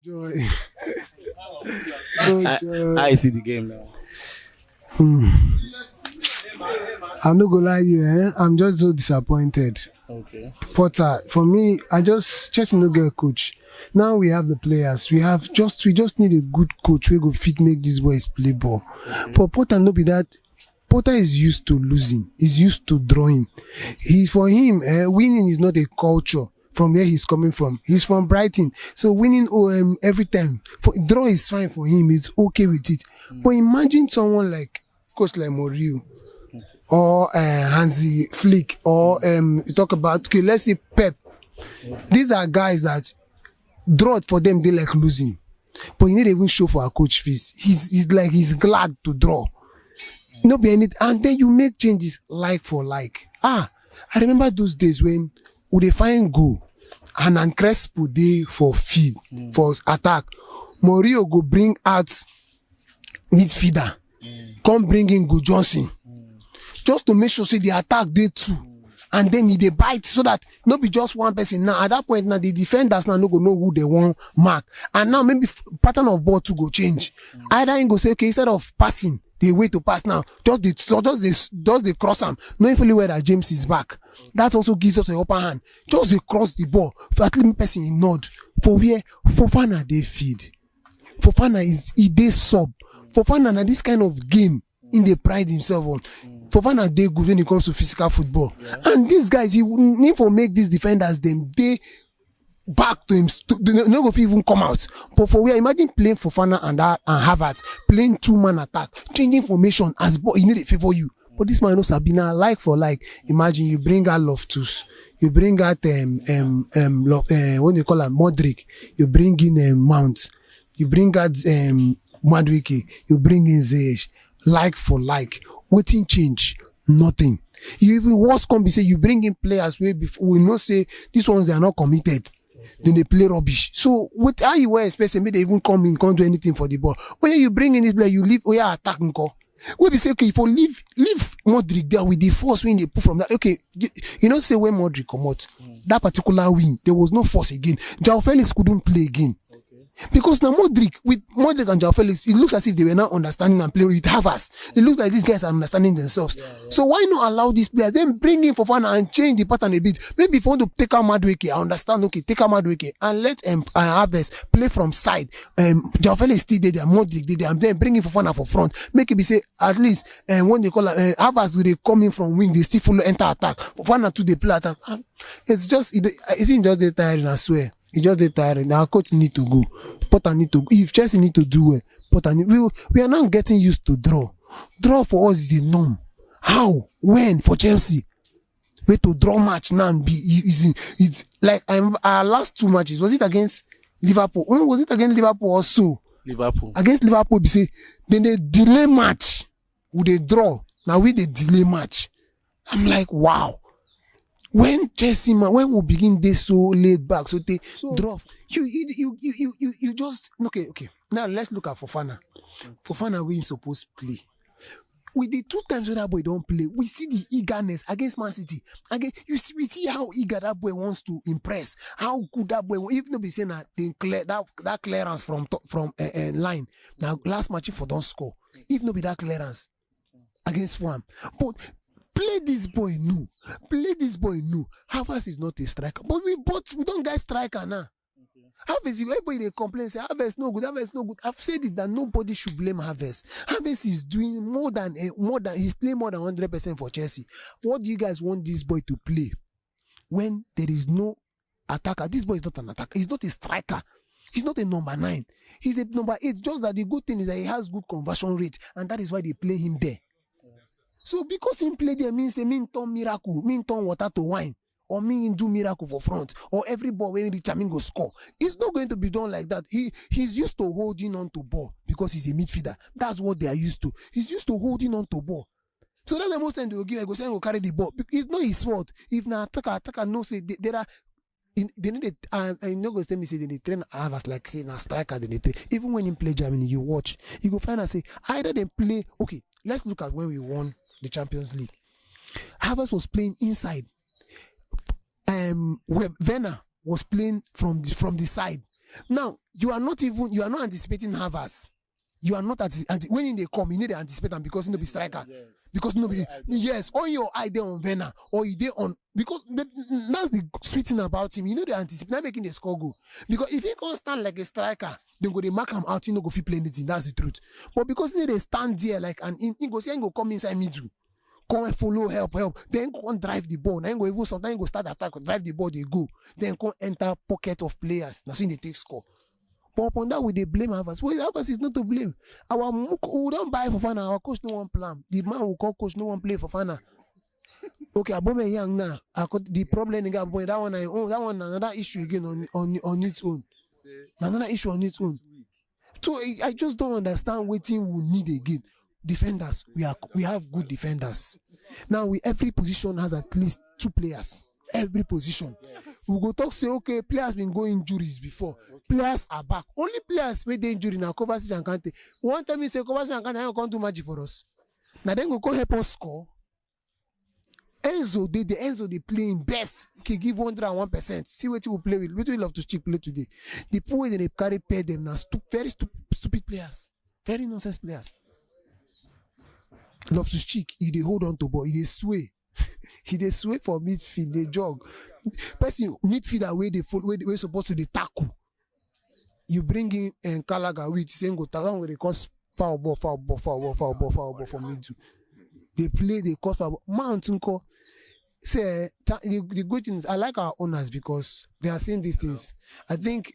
Joy. No I joy. I see the game now. I'm not gonna lie you, I'm just so disappointed. Okay. Potter, for me, I just no get coach. Now we have the players. We just need a good coach who go fit make these boys play ball. Okay. But Potter no be that. Potter is used to losing. He's used to drawing. He for him, winning is not a culture from where he's coming from. He's from Brighton, so winning every time. For draw is fine for him. It's okay with it. But imagine someone like coach like Mourinho or Hansi Flick or you talk about okay, let's say Pep. These are guys that draw for them they like losing, but he need even show for our coach fees. He's like he's glad to draw. No be anything, and then you make changes like for like. I remember those days when we dey find goal and Crespo dey for feed for attack. Mourinho go bring out midfielder, come bring in Go Johnson, just to make sure say the attack dey too. And then he dey bite so that no be just one person. Now at that point now the defenders now no go know who they want mark. And now maybe pattern of ball to go change. Either he go say okay, instead of passing, they wait to pass now. Just they cross him, knowing fully well that James is back. That also gives us an upper hand. Just they cross the ball. For at least person in nod. For where Fofana they feed. Fofana is he dey sub. Fofana na this kind of game in the pride himself on. Fofana dey good when it comes to physical football. And these guys, he need for make these defenders them they back to him. They no go fit even come out. But for where imagine playing Fofana and Havertz playing two-man attack, changing formation as ball, he need to favor you. But this man no Sabina like for like. Imagine you bring out Loftus, you bring out what they call him Modric, you bring in Mount, you bring out Madueke, you bring in Ziyech, like for like. Waiting change, nothing. You even worse come be say you bring in players where before we know say these ones they are not committed. Then they play rubbish. So what how you were expecting me they even come in, can't do anything for the ball. When you bring in this player, you leave attack nko. We be say okay, if you leave Modric there with the force when they put from that. Okay, you know say when Modric come out, that particular win, there was no force again. João Felix couldn't play again. Because now Modric and João Felix, it looks as if they were not understanding and playing with Havas. It looks like these guys are understanding themselves. So why not allow these players? Then bring in Fofana and change the pattern a bit. Maybe if you want to take out Madueke, I understand. Okay, take out Madueke and let Havas play from side. João Felix still there, Modric did there, and then bring in Fofana for front. Make it be say at least when they call Havas they come in from wing, they still follow enter attack. Fofana to the play attack. It's just it's just the tiring, I swear. He just dey tiring. Our coach need to go. Potter need to go. If Chelsea need to do well, Potter need, we are now getting used to draw. Draw for us is a norm. How? When? For Chelsea? Way to draw match now and be it's like our last two matches. Was it against Liverpool? When was it against Liverpool also? Liverpool. Against Liverpool, we say then they delay match. Would they draw? Now we they delay match. I'm like, wow. When Chelsea man, when we begin this so laid back, so they drop. You just okay. Now let's look at Fofana. Fofana we supposed to play. With the two times when that boy don't play, we see the eagerness against Man City. Again, we see how eager that boy wants to impress. How good that boy, even though we say that they clear that clearance from line. Now last match for don't score. If not be that clearance against one, but. Play this boy new. Havertz is not a striker. But we don't get striker now. Havertz, everybody they complain, say Havertz no good. I've said it that nobody should blame Havertz. Havertz is doing more than he's playing more than 100% for Chelsea. What do you guys want this boy to play when there is no attacker? This boy is not an attacker. He's not a striker. He's not a number 9. He's a number 8. Just that the good thing is that he has good conversion rate, and that is why they play him there. So because he play there means a mean turn miracle, mean turn water to wine, or mean do miracle for front, or every ball when reach him go score. It's not going to be done like that. He's used to holding on to ball because he's a midfielder. That's what they are used to. He's used to holding on to ball. So that's the most time they will give. I go say go carry the ball. It's not his fault. If na attacker no say there are. They need I know go tell me say they train Havas like say na striker they train. Even when he play Germany, you watch, you go find and say either they play. Okay, let's look at when we won the Champions League. Havertz was playing inside. Where Werner was playing from the side. Now you are not anticipating Harvard. You are not when they come, you need to anticipate them because you know be striker. Yes. Because nobody, yes, on your eye there on Venner or you there on, because that's the sweet thing about him. You know they anticipate, not making the score go. Because if he can't stand like a striker, then go they mark him out, you know go fit play anything. That's the truth. But because they stand there like and he go see and go come inside middle, come and follow, help, then go and drive the ball. Then go even sometimes go start attack, drive the ball, they go. Then come enter pocket of players. Now see they take score. But upon that, we they blame Havas. Well, Havas is not to blame. We don't buy Fofana. Our coach no one plan. The man who call coach no one play Fofana. Okay, Abome young now. The problem in Gabon, that one another issue again on its own. Another issue on its own. So I just don't understand what we need again. Defenders, we have good defenders. Now every position has at least 2 players. Every position. Yes. We go talk say okay, players been going injuries before. Okay. Players are back. Only players with the injury now. Kovacic and Kante. One time he say Kovacic and Kante can't do magic for us. Now then go help us score. Enzo they playing best. Okay, give 101%. See what he will play with. What we love to cheap play today. The poor way they carry pay them now. Very stupid players. Very nonsense players. Love to cheek. He they hold on to ball. He they sway. He they sway for midfield, they jog. Person midfielder where they follow, where they supposed to they tackle. You bring in and Kalaga with saying go down where they cause foul ball for middle. They play, they cause foul ball. Mountain call. Say the good thing is I like our owners because they are saying these things. I think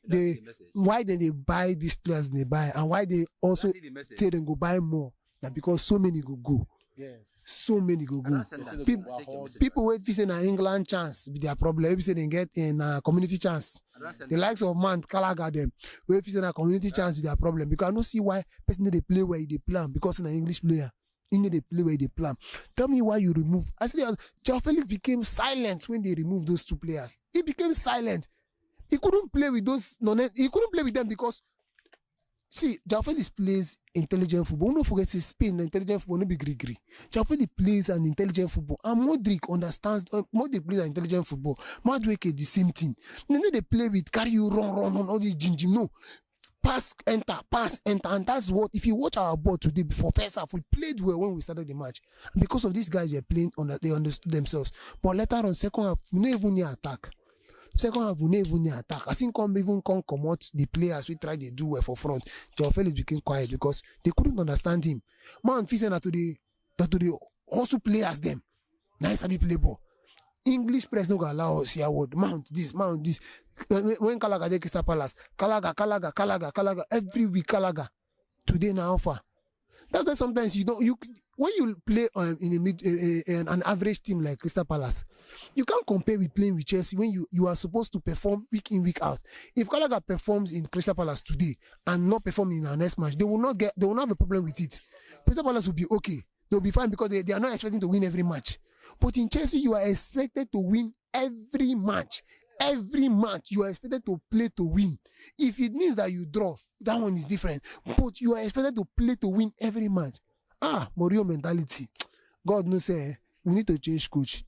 why they buy these players they buy and why they also say they go buy more. That because so many go. Yes. So many go. People wait for say an England chance be their problem. If say they get in a community chance. The likes of man Kalaga them. Wait for say a community chance be their problem. Because I don't see why person they play where they plan because in an English player. In they play where they plan. Tell me why you remove. I said Joao Felix became silent when they removed those 2 players. He became silent. He couldn't play with those he couldn't play with them because see, Joao Felix plays intelligent football. Don't forget, Spain, intelligent football, no be gree. Joao Felix plays an intelligent football. And Modric understands, Modric plays an intelligent football. Modric is the same thing. They play with, carry you run, on all this gym. No. Pass, enter. And that's what, if you watch our ball today, before first half, we played well when we started the match. Because of these guys, they're playing, they understood themselves. But later on, second half, we don't even need attack. Second half, we never even attack. I think come out the players we try to do well for front. Joao Felix became quiet because they couldn't understand him. Man, Fisen to the also players them. Nice how play ball. English press no go allow us here word. Mount this. When Kalaga dey Crystal Palace, Kalaga every week Kalaga. Today now offer. That's why sometimes when you play in an average team like Crystal Palace, you can't compare with playing with Chelsea when you are supposed to perform week in, week out. If Gallagher performs in Crystal Palace today and not perform in our next match, they will not have a problem with it. Crystal Palace will be okay. They'll be fine because they are not expecting to win every match. But in Chelsea, you are expected to win every match. Every match you are expected to play to win. If it means that you draw, that one is different. But you are expected to play to win every match. Mourinho mentality. God knows, we need to change coach.